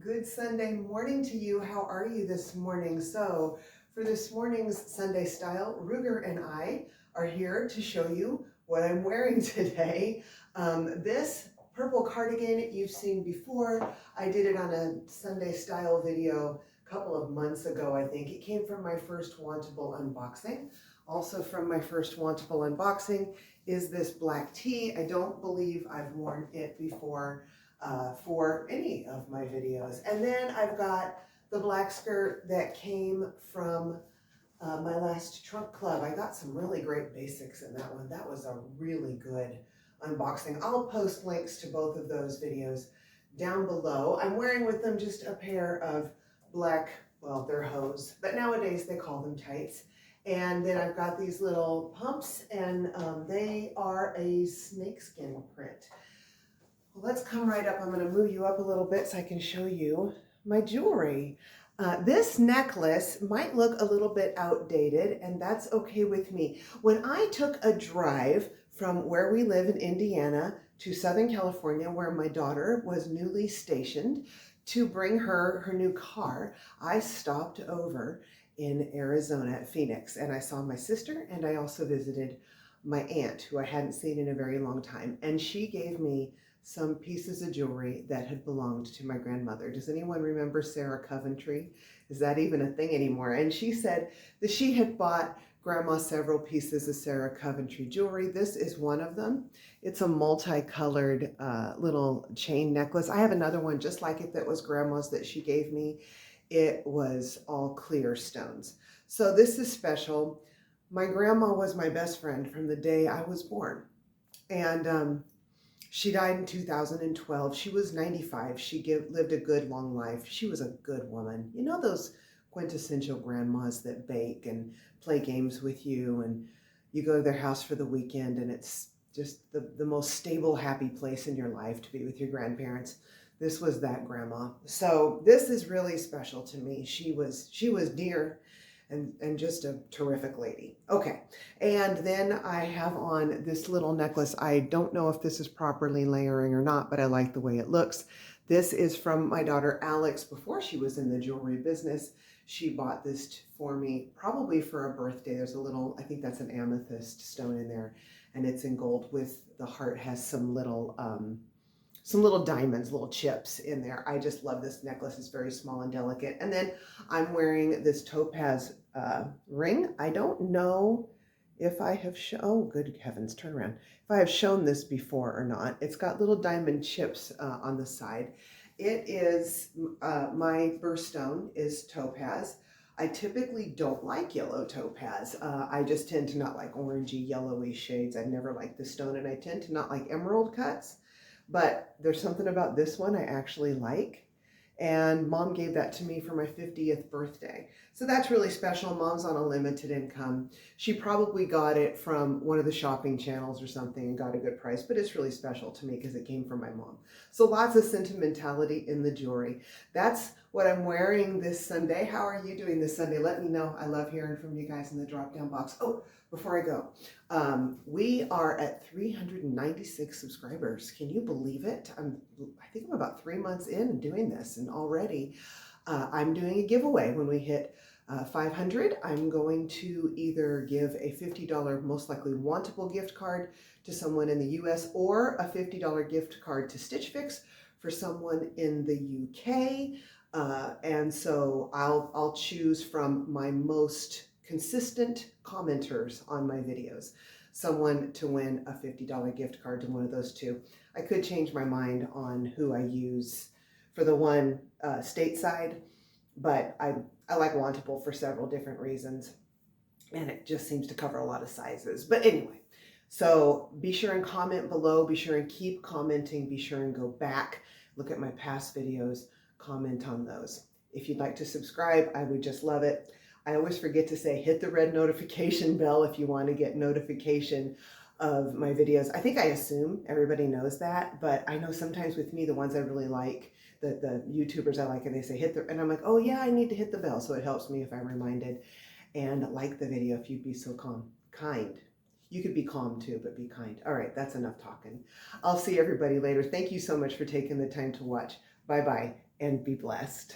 Good Sunday morning to you. How are you this morning? So for this morning's Sunday Style, Ruger and I are here to show you what I'm wearing today. This purple cardigan you've seen before. I did it on a Sunday Style video a couple of months ago, I think. It came from my first Wantable unboxing. Also from my first Wantable unboxing is this black tee. I don't believe I've worn it before for any of my videos. And then I've got the black skirt that came from my last TrunkClub. I got some really great basics in that one. That was a really good unboxing. I'll post links to both of those videos down below. I'm wearing with them just a pair of black, well, they're hose, but nowadays they call them tights. And then I've got these little pumps, and they are a snakeskin print. Well, let's come right up. I'm going to move you up a little bit so I can show you my jewelry. This necklace might look a little bit outdated, and that's okay with me. When I took a drive from where we live in Indiana to Southern California, where my daughter was newly stationed, to bring her new car, I stopped over in Arizona at Phoenix, and I saw my sister, and I also visited my aunt, who I hadn't seen in a very long time, and she gave me some pieces of jewelry that had belonged to my grandmother. Does anyone remember Sarah Coventry? Is that even a thing anymore? And she said that she had bought Grandma several pieces of Sarah Coventry jewelry. This is one of them. It's a multicolored little chain necklace. I have another one just like it that was Grandma's that she gave me. It was all clear stones. So this is special. My grandma was my best friend from the day I was born. And she died in 2012. She was 95. She lived a good, long life. She was a good woman. You know those quintessential grandmas that bake and play games with you, and you go to their house for the weekend, and it's just the most stable, happy place in your life to be with your grandparents. This was that grandma. So this is really special to me. She was dear and just a terrific lady. Okay, and then I have on this little necklace. I don't know if this is properly layering or not, but I like the way it looks. This is from my daughter Alex before she was in the jewelry business. She bought this for me probably for a birthday. There's a little, I think that's an amethyst stone in there, and it's in gold with the heart has some little diamonds, little chips in there. I just love this necklace. It's very small and delicate. And then I'm wearing this topaz ring. I don't know if I have shown, oh, good heavens, turn around. If I have shown this before or not. It's got little diamond chips on the side. It is, my birthstone is topaz. I typically don't like yellow topaz. I just tend to not like orangey, yellowy shades. I've never liked this stone, and I tend to not like emerald cuts. But there's something about this one I actually like. And Mom gave that to me for my 50th birthday. So that's really special. Mom's on a limited income. She probably got it from one of the shopping channels or something and got a good price, but it's really special to me because it came from my mom. So lots of sentimentality in the jewelry. That's what I'm wearing this Sunday. How are you doing this Sunday? Let me know. I love hearing from you guys in the drop-down box. Oh, before I go, we are at 396 subscribers. Can you believe it? I think I'm about 3 months in doing this, and already I'm doing a giveaway. When we hit 500, I'm going to either give a $50, most likely Wantable gift card to someone in the US, or a $50 gift card to Stitch Fix for someone in the UK. And so I'll choose from my most consistent commenters on my videos, someone to win a $50 gift card to one of those two. I could change my mind on who I use for the one stateside, but I like Wantable for several different reasons, and it just seems to cover a lot of sizes. But anyway, so be sure and comment below, be sure and keep commenting, be sure and go back, look at my past videos, comment on those. If you'd like to subscribe, I would just love it. I always forget to say, hit the red notification bell if you want to get notification of my videos. I think I assume everybody knows that, but I know sometimes with me, the ones I really like, the YouTubers I like, and they say hit the, and I'm like, oh yeah, I need to hit the bell. So it helps me if I'm reminded. And like the video if you'd be so kind. You could be calm too, but be kind. All right, that's enough talking. I'll see everybody later. Thank you so much for taking the time to watch. Bye-bye. and be blessed.